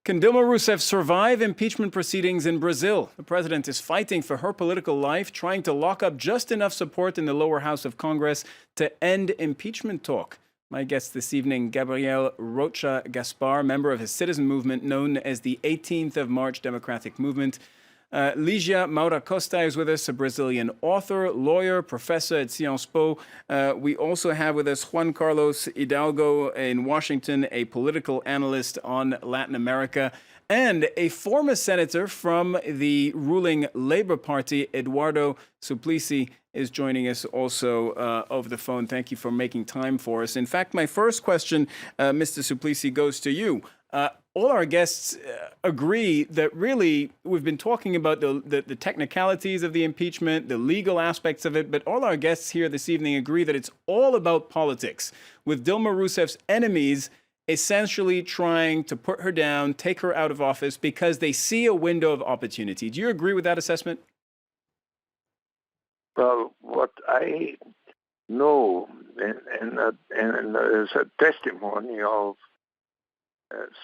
Can Dilma Rousseff survive impeachment proceedings in Brazil? The president is fighting for her political life, trying to lock up just enough support in the lower house of Congress to end impeachment talk. My guest this evening, Gabriel Rocha Gaspard, member of his citizen movement known as the 18th of March Democratic Movement. Ligia Maura Costa is with us, a Brazilian author, lawyer, professor at Sciences Po. We also have with us Juan Carlos Hidalgo in Washington, a political analyst on Latin America, and a former senator from the ruling Labour Party, Eduardo Suplicy, is joining us also over the phone. Thank you for making time for us. In fact, my first question, Mr. Suplicy, goes to you. All our guests agree that really we've been talking about the technicalities of the impeachment, the legal aspects of it, but all our guests here this evening agree that it's all about politics, with Dilma Rousseff's enemies essentially trying to put her down, take her out of office because they see a window of opportunity. Do you agree with that assessment? Well, what I know, and as a testimony of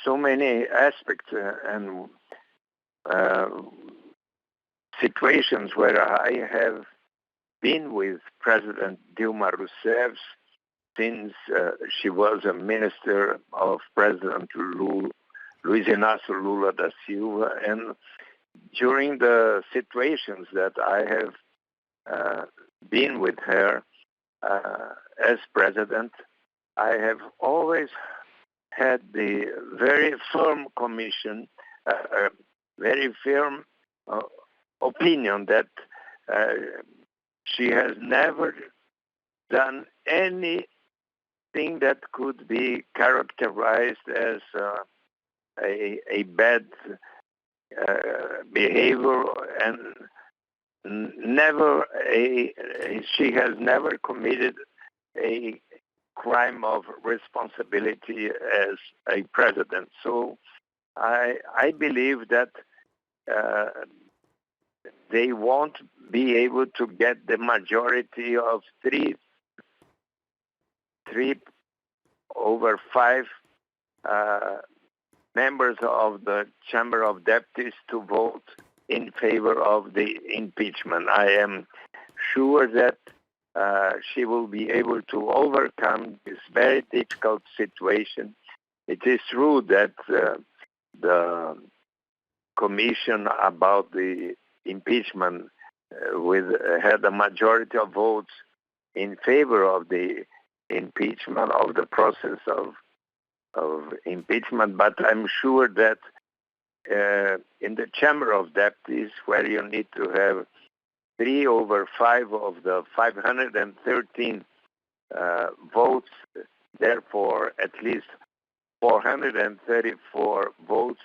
so many aspects and situations where I have been with President Dilma Rousseff since she was a minister of President Luiz Inácio Lula da Silva, and during the situations that I have been with her as president, I have always had the very firm commission, very firm opinion that she has never done anything that could be characterized as a bad behavior, and she has never committed a crime of responsibility as a president. So I believe that they won't be able to get the majority of three over 5 members of the Chamber of Deputies to vote in favor of the impeachment. I am sure that she will be able to overcome this very difficult situation. It is true that the commission about the impeachment had a majority of votes in favor of the impeachment, of the process of impeachment, but I'm sure that in the Chamber of Deputies, where you need to have 3 over 5 of the 513 votes, therefore at least 434 votes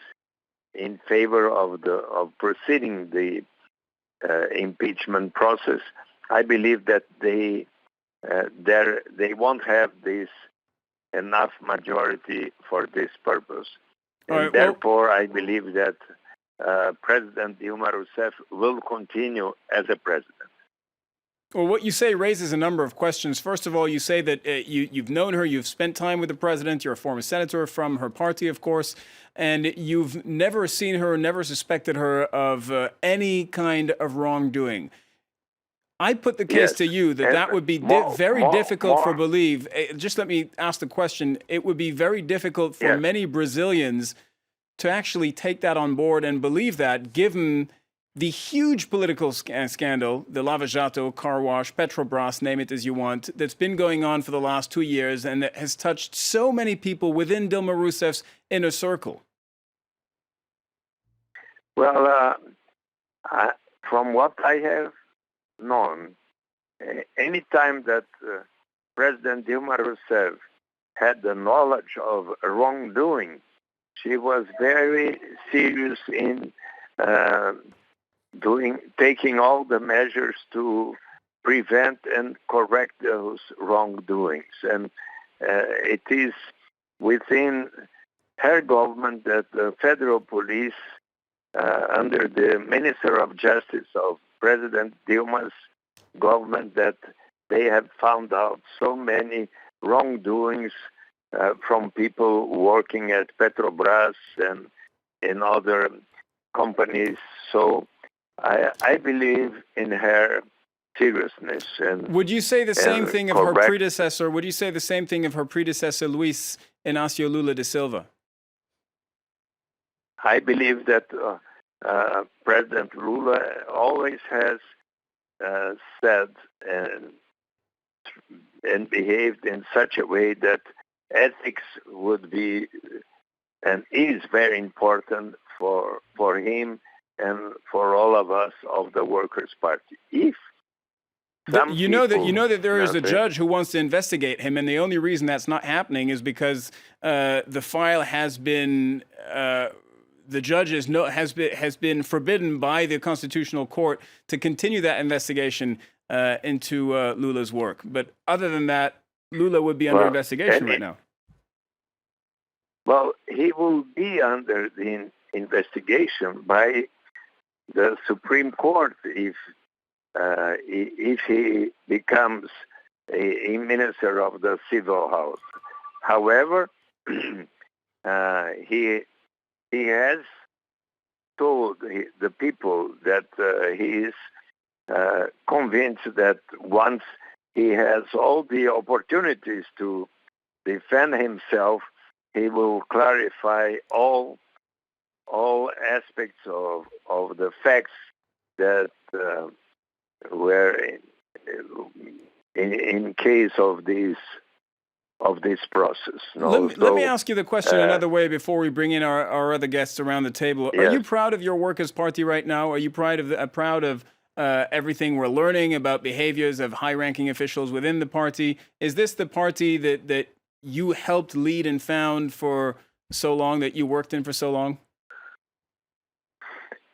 in favor of proceeding the impeachment process. I believe that they won't have this enough majority for this purpose. And therefore, I believe that President Dilma Rousseff will continue as a president. Well, what you say raises a number of questions. First of all, you say that you've known her, you've spent time with the president, you're a former senator from her party, of course, and you've never seen her, never suspected her of any kind of wrongdoing. I put the case to you that that would be very difficult for believe. Just let me ask the question. It would be very difficult for many Brazilians to actually take that on board and believe that, given the huge political scandal, the Lava Jato, car wash, Petrobras, name it as you want, that's been going on for the last 2 years and that has touched so many people within Dilma Rousseff's inner circle. Well, from what I have known, any time that President Dilma Rousseff had the knowledge of wrongdoing, she was very serious in taking all the measures to prevent and correct those wrongdoings. And it is within her government that the federal police, under the Minister of Justice of President Dilma's government, that they have found out so many wrongdoings from people working at Petrobras and in other companies. So I believe in her seriousness and Would you say the same and thing of her correct. predecessor? Would you say the same thing of her predecessor, Luis Inácio Lula da Silva? I believe that President Lula always has said and behaved in such a way that ethics would be and is very important for him and for all of us of the Workers' Party. If You know that there is a judge who wants to investigate him, and the only reason that's not happening is because the file has been the judge has been forbidden by the Constitutional Court to continue that investigation into Lula's work. But other than that, Lula would be under investigation right now. Well, he will be under the investigation by the Supreme Court if he becomes a minister of the civil house. However, he has told the people that he is convinced that once he has all the opportunities to defend himself, he will clarify all aspects of the facts that were in case of this process. No? Let me ask you the question another way before we bring in our other guests around the table. Yes. Are you proud of your Workers' Party right now? Are you proud of everything we're learning about behaviors of high-ranking officials within the party? Is this the party that you helped lead and found for so long, that you worked in for so long?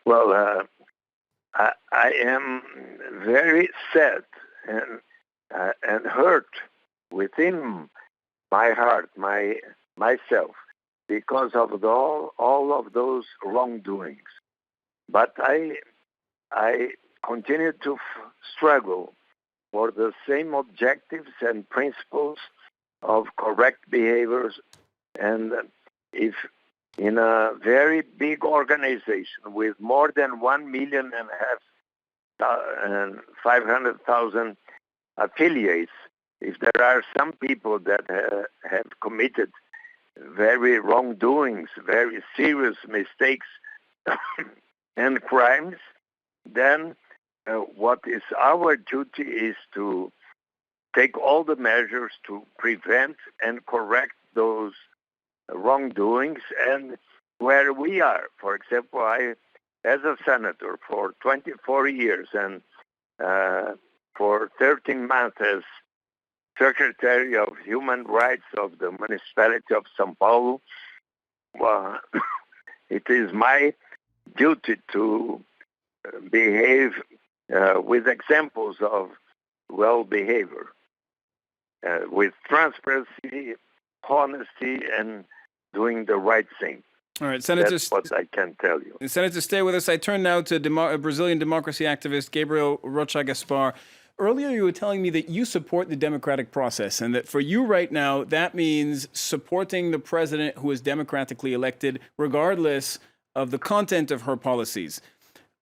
Well, I am very sad and hurt within my heart, myself, because of all of those wrongdoings. But I continue to struggle for the same objectives and principles of correct behaviors. And if in a very big organization with more than 1,500,000 affiliates, if there are some people that have committed very wrongdoings, very serious mistakes and crimes, then what is our duty is to take all the measures to prevent and correct those wrongdoings. And where we are, for example, I, as a senator for 24 years and for 13 months as Secretary of Human Rights of the municipality of São Paulo, well, it is my duty to behave with examples of well behavior, with transparency, honesty, and doing the right thing. All right, Senator. That's what I can tell you. Senator, stay with us. I turn now to Brazilian democracy activist Gabriel Gaspard. Earlier, you were telling me that you support the democratic process, and that for you right now, that means supporting the president who is democratically elected, regardless of the content of her policies.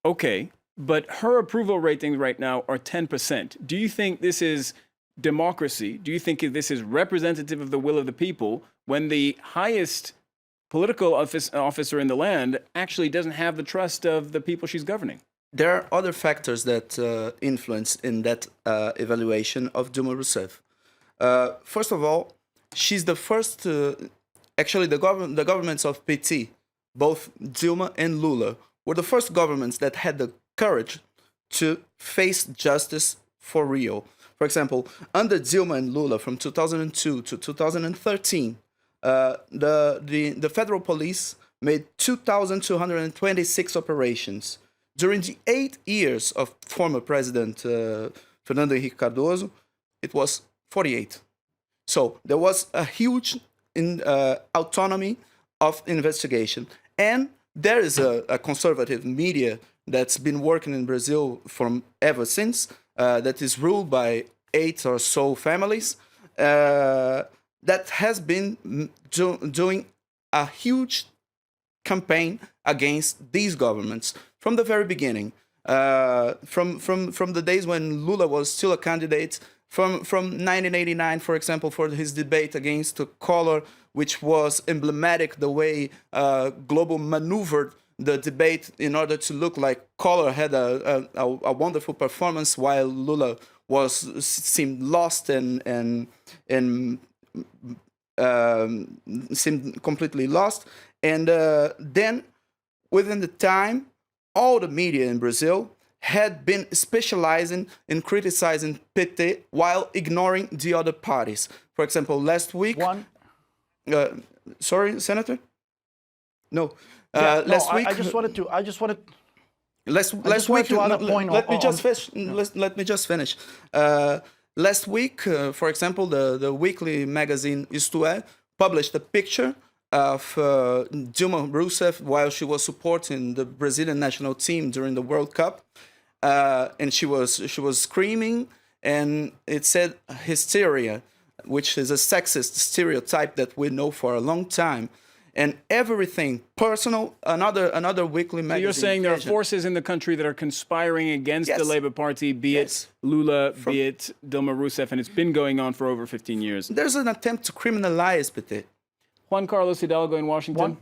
Okay, but her approval ratings right now are 10%. Do you think this is democracy? Do you think this is representative of the will of the people when the highest political officer in the land actually doesn't have the trust of the people she's governing? There are other factors that influence in that evaluation of Dilma Rousseff. First of all, she's the first, actually the governments of PT, both Dilma and Lula, were the first governments that had the courage to face justice for real. For example, under Dilma and Lula from 2002 to 2013, the federal police made 2,226 operations. During the 8 years of former President Fernando Henrique Cardoso, it was 48. So there was a huge autonomy of investigation. And there is a conservative media that's been working in Brazil from ever since, that is ruled by 8 or so families, that has been doing a huge campaign against these governments from the very beginning. From the days when Lula was still a candidate, from 1989, for example, for his debate against Collor, which was emblematic the way Globo maneuvered the debate in order to look like Collor had a wonderful performance while Lula seemed lost and seemed completely lost. And then within the time, all the media in Brazil had been specializing in criticizing PT while ignoring the other parties. For example, last week... sorry, Senator? No. Last week... I just wanted to... Last week... Let me just finish. Last week, for example, the weekly magazine Isto É published a picture of Dilma Rousseff while she was supporting the Brazilian national team during the World Cup, and she was screaming, and it said hysteria, which is a sexist stereotype that we know for a long time, and everything personal. Another weekly magazine. So you're saying there are forces in the country that are conspiring against the Labour Party, be it Lula, be it Dilma Rousseff, and it's been going on for over 15 years. There's an attempt to criminalize PT. Juan Carlos Hidalgo in Washington.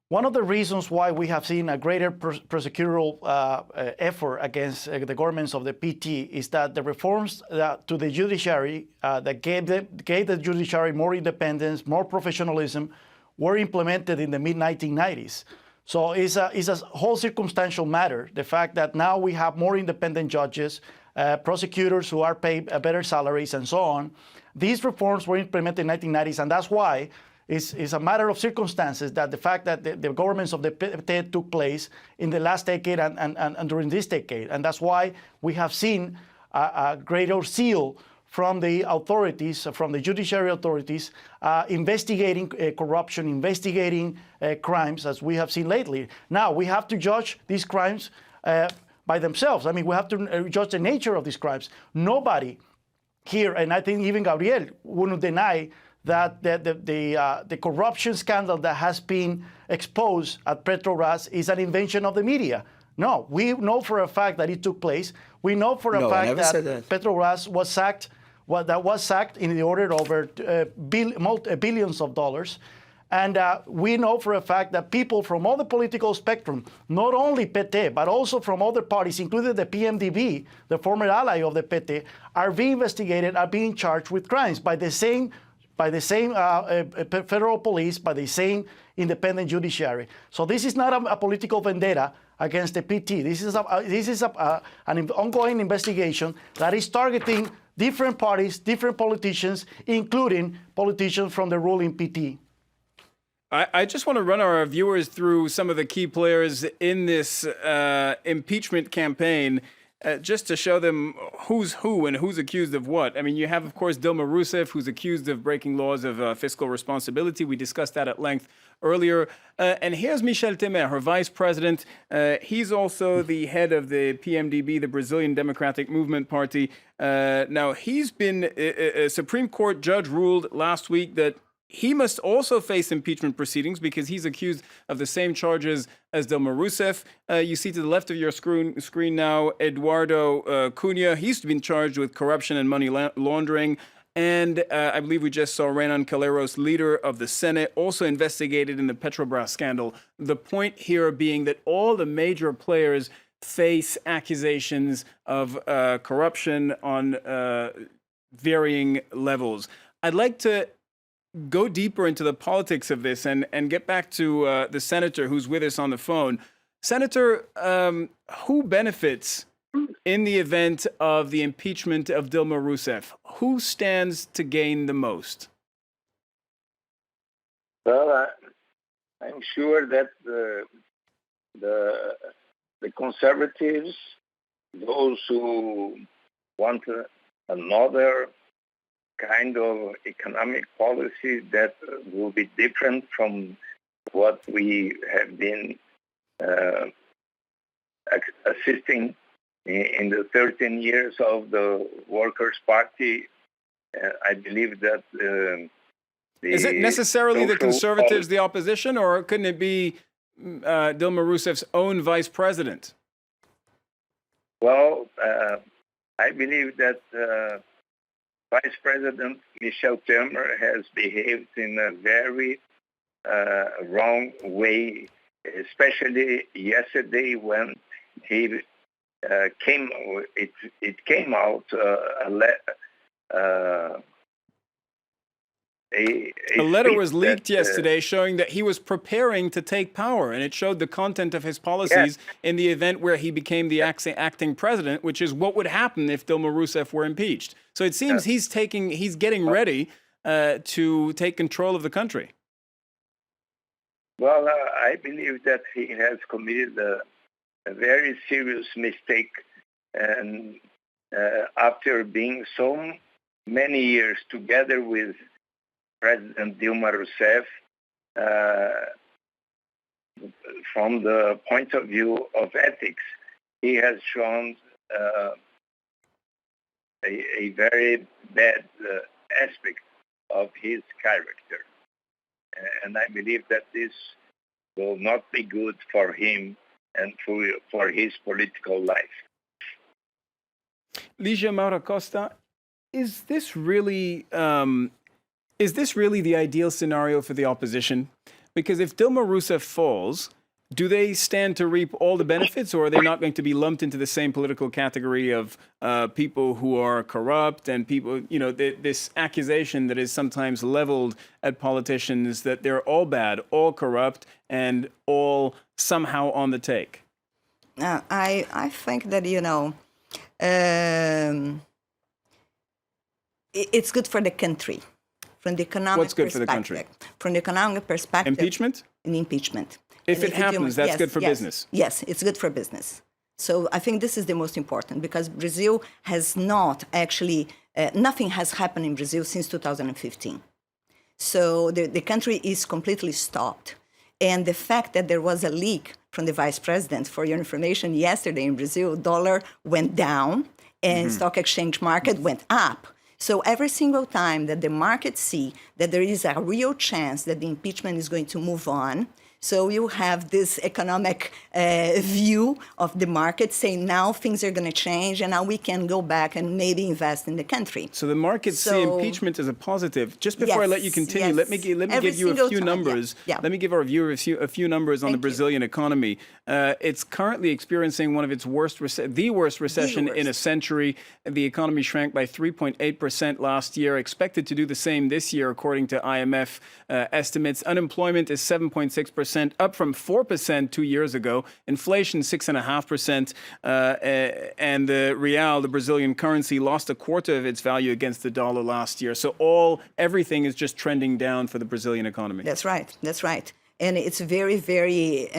One of the reasons why we have seen a greater prosecutorial effort against the governments of the PT is that the reforms to the judiciary that gave the judiciary more independence, more professionalism, were implemented in the mid-1990s. So it's a whole circumstantial matter, the fact that now we have more independent judges, prosecutors who are paid better salaries, and so on. These reforms were implemented in the 1990s, and that's why it's a matter of circumstances that the fact that the governments of the PT took place in the last decade and during this decade. And that's why we have seen a greater zeal from the authorities, from the judiciary authorities, investigating corruption, investigating crimes, as we have seen lately. Now, we have to judge these crimes by themselves. I mean, we have to judge the nature of these crimes. Nobody here, and I think even Gabriel wouldn't deny that the corruption scandal that has been exposed at Petrobras is an invention of the media. No, we know for a fact that it took place. We know for a fact that Petrobras was sacked, was sacked in the order of over billions of dollars. And we know for a fact that people from all the political spectrum, not only PT, but also from other parties, including the PMDB, the former ally of the PT, are being investigated, are being charged with crimes by the same federal police, by the same independent judiciary. So this is not a political vendetta against the PT. This is an ongoing investigation that is targeting different parties, different politicians, including politicians from the ruling PT. I just want to run our viewers through some of the key players in this impeachment campaign, just to show them who's who and who's accused of what. I mean, you have, of course, Dilma Rousseff, who's accused of breaking laws of fiscal responsibility. We discussed that at length earlier. And here's Michel Temer, her vice president. He's also the head of the PMDB, the Brazilian Democratic Movement Party. Now, he's been, a Supreme Court judge ruled last week that he must also face impeachment proceedings because he's accused of the same charges as Dilma Rousseff. You see to the left of your screen now, Eduardo Cunha. He's been charged with corruption and money laundering. And I believe we just saw Renan Calheiros, leader of the Senate, also investigated in the Petrobras scandal. The point here being that all the major players face accusations of corruption on varying levels. I'd like to go deeper into the politics of this and get back to the senator who's with us on the phone. Senator, who benefits in the event of the impeachment of Dilma Rousseff? Who stands to gain the most? Well, I'm sure that the conservatives, those who want another kind of economic policy that will be different from what we have been assisting in the 13 years of the Workers' Party. I believe that Is it necessarily the social conservatives, the opposition, or couldn't it be Dilma Rousseff's own vice president? Well, I believe that Vice President Michel Temer has behaved in a very wrong way, especially yesterday when he it came out A letter was leaked yesterday showing that he was preparing to take power, and it showed the content of his policies in the event where he became the acting president, which is what would happen if Dilma Rousseff were impeached. So it seems he's getting ready to take control of the country. Well, I believe that he has committed a very serious mistake, and after being so many years together with President Dilma Rousseff, from the point of view of ethics, he has shown a very bad aspect of his character. And I believe that this will not be good for him and for his political life. Ligia Maura Costa, is this really the ideal scenario for the opposition? Because if Dilma Rousseff falls, do they stand to reap all the benefits, or are they not going to be lumped into the same political category of people who are corrupt and people, this accusation that is sometimes leveled at politicians that they're all bad, all corrupt, and all somehow on the take? I think that, it's good for the country. From the economic What's good for the country? From the economic perspective. Impeachment? An impeachment. If it happens, that's good for business. Yes, it's good for business. So I think this is the most important, because Brazil has not actually, nothing has happened in Brazil since 2015. So the country is completely stopped. And the fact that there was a leak from the vice president, for your information, yesterday in Brazil, dollar went down and stock exchange market went up. So every single time that the markets see that there is a real chance that the impeachment is going to move on, so you have this economic view of the market saying now things are going to change and now we can go back and maybe invest in the country. So the markets see impeachment as a positive. Just before I let you continue, let me give you a few numbers. Let me give our viewers a few numbers on the Brazilian economy. It's currently experiencing one of its worst recession in a century. The economy shrank by 3.8% last year, expected to do the same this year, according to IMF estimates. Unemployment is 7.6%. Up from 4% 2 years ago. Inflation 6.5%, and the real, the Brazilian currency, lost a quarter of its value against the dollar last year. So everything is just trending down for the Brazilian economy. That's right. That's right. And it's very, very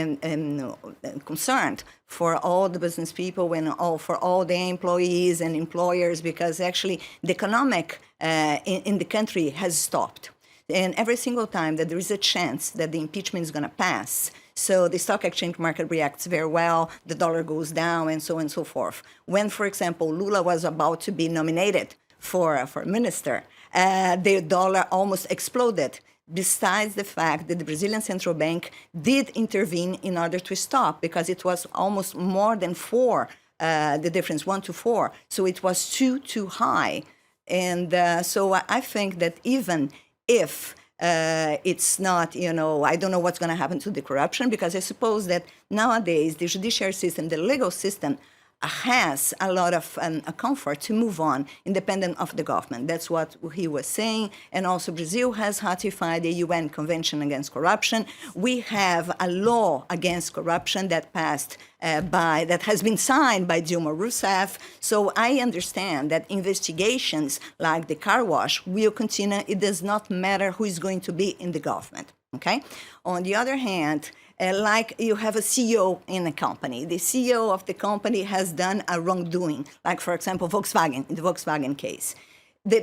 concerned for all the business people and for all the employees and employers, because actually the economic in the country has stopped. And every single time that there is a chance that the impeachment is going to pass, so the stock exchange market reacts very well, the dollar goes down, and so on and so forth. When, for example, Lula was about to be nominated for minister, the dollar almost exploded, besides the fact that the Brazilian Central Bank did intervene in order to stop, because it was almost more than 4, the difference, 1 to 4. So it was too high. And so I think that even if it's not, I don't know what's going to happen to the corruption, because I suppose that nowadays the judiciary system, the legal system, has a lot of a comfort to move on independent of the government. That's what he was saying. And also Brazil has ratified the UN Convention Against Corruption. We have a law against corruption that passed that has been signed by Dilma Rousseff. So I understand that investigations like the car wash will continue. It does not matter who is going to be in the government. Okay? On the other hand, like you have a CEO in a company. The CEO of the company has done a wrongdoing, like, for example, Volkswagen, in the Volkswagen case.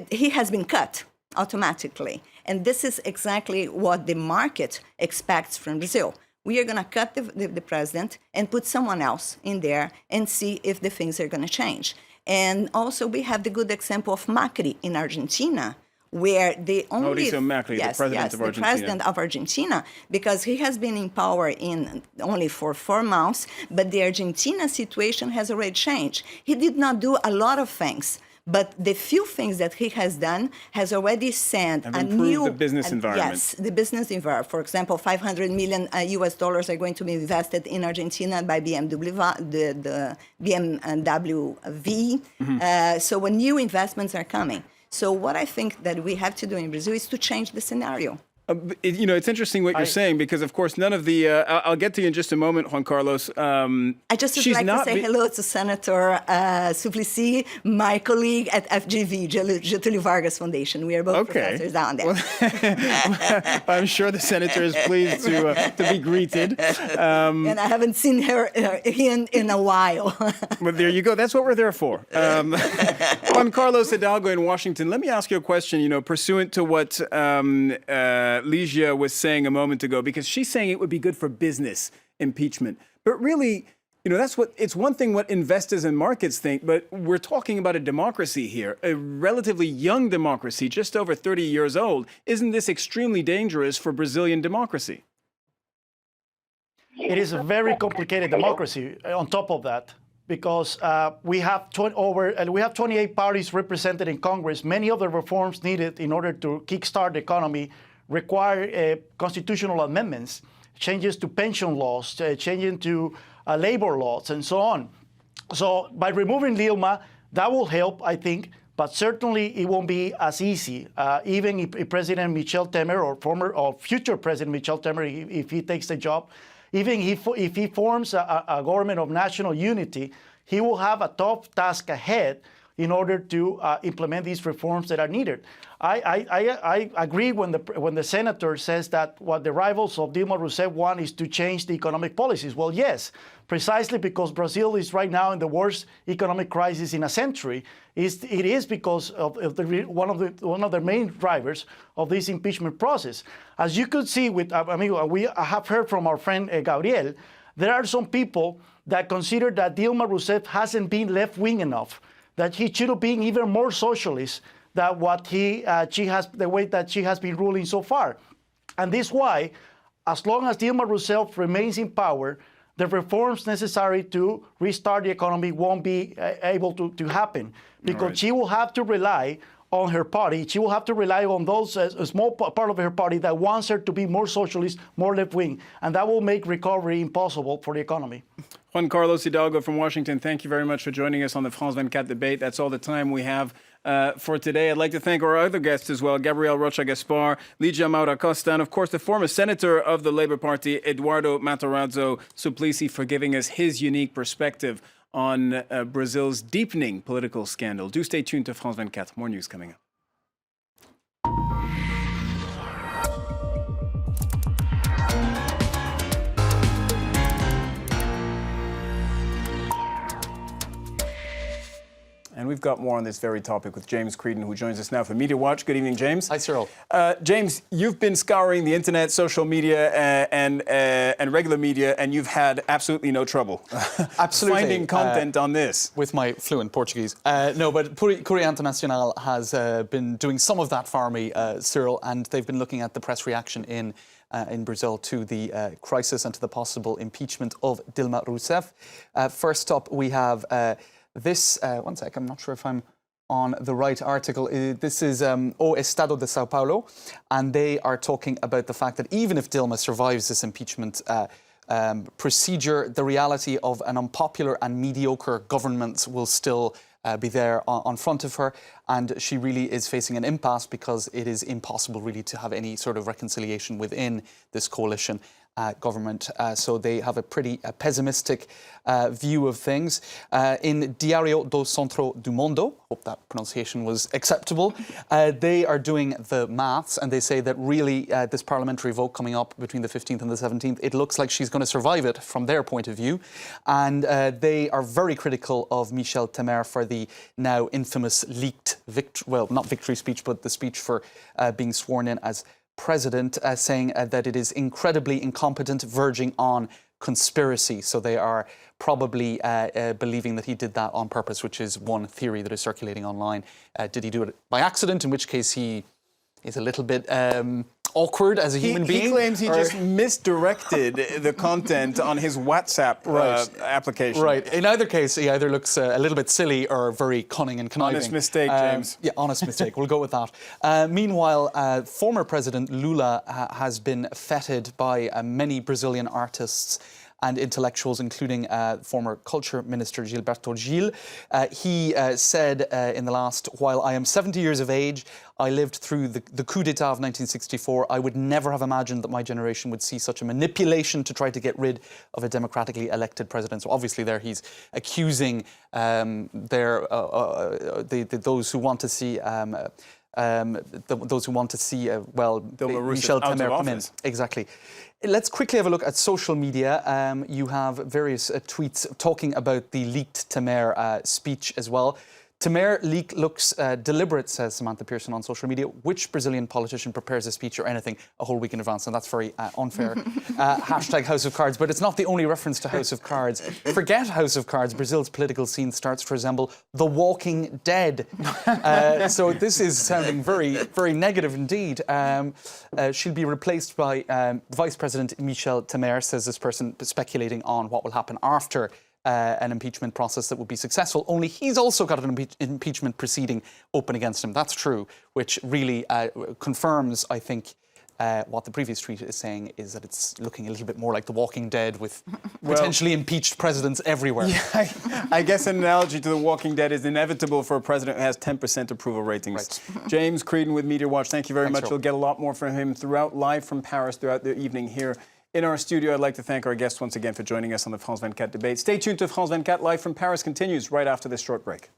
He has been cut automatically. And this is exactly what the market expects from Brazil. We are going to cut the president and put someone else in there and see if the things are going to change. And also we have the good example of Macri in Argentina, where the only Mauricio Macri, the president of Argentina. The president of Argentina, because he has been in power in only for 4 months, but the Argentina situation has already changed. He did not do a lot of things, but the few things that he has done has already sent a new the business environment. Yes, the business environment. For example, $500 million US dollars are going to be invested in Argentina by BMW, the BMW. So when new investments are coming. So what I think that we have to do in Brazil is to change the scenario. You know, it's interesting what you're saying because, of course, none of the. I'll get to you in just a moment, Juan Carlos. I just would like to say hello to Senator Suplicy, my colleague at FGV, Getúlio Vargas Foundation. We are both professors down there. Well, I'm sure the senator is pleased to be greeted. And I haven't seen her in a while. Well, there you go. That's what we're there for. Juan Carlos Hidalgo in Washington. Let me ask you a question. You know, pursuant to what Ligia was saying a moment ago, because she's saying it would be good for business impeachment. But really, you know, it's one thing what investors and markets think, but we're talking about a democracy here, a relatively young democracy, just over 30 years old. Isn't this extremely dangerous for Brazilian democracy? It is a very complicated democracy on top of that, because we have 28 parties represented in Congress. Many of the reforms needed in order to kickstart the economy require constitutional amendments, changes to pension laws, changes to labor laws, and so on. So by removing Dilma, that will help, I think, but certainly it won't be as easy. Even if President Michel Temer or future President Michel Temer, if he takes the job, even if he forms a government of national unity, he will have a tough task ahead in order to implement these reforms that are needed. I agree when the senator says that what the rivals of Dilma Rousseff want is to change the economic policies. Well, yes, precisely because Brazil is right now in the worst economic crisis in a century. It is because of one of the main drivers of this impeachment process. As you could see with, we have heard from our friend Gabriel, there are some people that consider that Dilma Rousseff hasn't been left-wing enough, that he should have been even more socialist than what the way that she has been ruling so far. And this is why, as long as Dilma Rousseff remains in power, the reforms necessary to restart the economy won't be able to happen, because she will have to rely on her party. She will have to rely on those, a small part of her party that wants her to be more socialist, more left-wing, and that will make recovery impossible for the economy. Juan Carlos Hidalgo from Washington, thank you very much for joining us on the France 24 debate. That's all the time we have for today. I'd like to thank our other guests as well, Gabriel Rocha Gaspard, Ligia Maura Costa, and of course the former senator of the Labour Party, Eduardo Matarazzo Suplicy, for giving us his unique perspective on Brazil's deepening political scandal. Do stay tuned to France 24. More news coming up. And we've got more on this very topic with James Creedon, who joins us now for Media Watch. Good evening, James. Hi, Cyril. James, you've been scouring the internet, social media, and regular media, and you've had absolutely no trouble finding content on this. With my fluent Portuguese. No, but Correio Internacional has been doing some of that for me, Cyril, and they've been looking at the press reaction in Brazil to the crisis and to the possible impeachment of Dilma Rousseff. First up, we have this, one sec, I'm not sure if I'm on the right article. This is O Estado de Sao Paulo, and they are talking about the fact that even if Dilma survives this impeachment procedure, the reality of an unpopular and mediocre government will still be there on front of her, and she really is facing an impasse because it is impossible really to have any sort of reconciliation within this coalition government. So they have a pretty pessimistic view of things. In Diário do Centro do Mundo, hope that pronunciation was acceptable, they are doing the maths, and they say that really this parliamentary vote coming up between the 15th and the 17th, it looks like she's going to survive it from their point of view. And they are very critical of Michel Temer for the now infamous leaked not victory speech, but the speech for being sworn in as president, saying that it is incredibly incompetent, verging on conspiracy. So they are probably believing that he did that on purpose, which is one theory that is circulating online. Did he do it by accident, in which case he is a little bit awkward as a human being. He claims he just misdirected the content on his WhatsApp application. Right. In either case, he either looks a little bit silly or very cunning and conniving. Honest mistake, James. Yeah, honest mistake. We'll go with that. Meanwhile, former President Lula has been feted by many Brazilian artists and intellectuals, including former Culture Minister Gilberto Gil. He said in the last, while I am 70 years of age, I lived through the coup d'etat of 1964. I would never have imagined that my generation would see such a manipulation to try to get rid of a democratically elected president. So obviously there he's accusing those who want to see those who want to see, Michel Temer come in. Exactly. Let's quickly have a look at social media. You have various tweets talking about the leaked Temer speech as well. Temer leak looks deliberate, says Samantha Pearson on social media. Which Brazilian politician prepares a speech or anything a whole week in advance? And that's very unfair. Hashtag House of Cards. But it's not the only reference to House of Cards. Forget House of Cards. Brazil's political scene starts to resemble The Walking Dead. So this is sounding very, very negative indeed. She'll be replaced by Vice President Michel Temer, says this person, speculating on what will happen after an impeachment process that would be successful, only he's also got an impeachment proceeding open against him. That's true, which really confirms, I think, what the previous tweet is saying, is that it's looking a little bit more like The Walking Dead with potentially impeached presidents everywhere. Yeah, I guess an analogy to The Walking Dead is inevitable for a president who has 10% approval ratings. Right. James Creedon with Media Watch, thank you very much. You'll get a lot more from him live from Paris throughout the evening here in our studio. I'd like to thank our guests once again for joining us on the France 24 debate. Stay tuned to France 24 live from Paris continues right after this short break.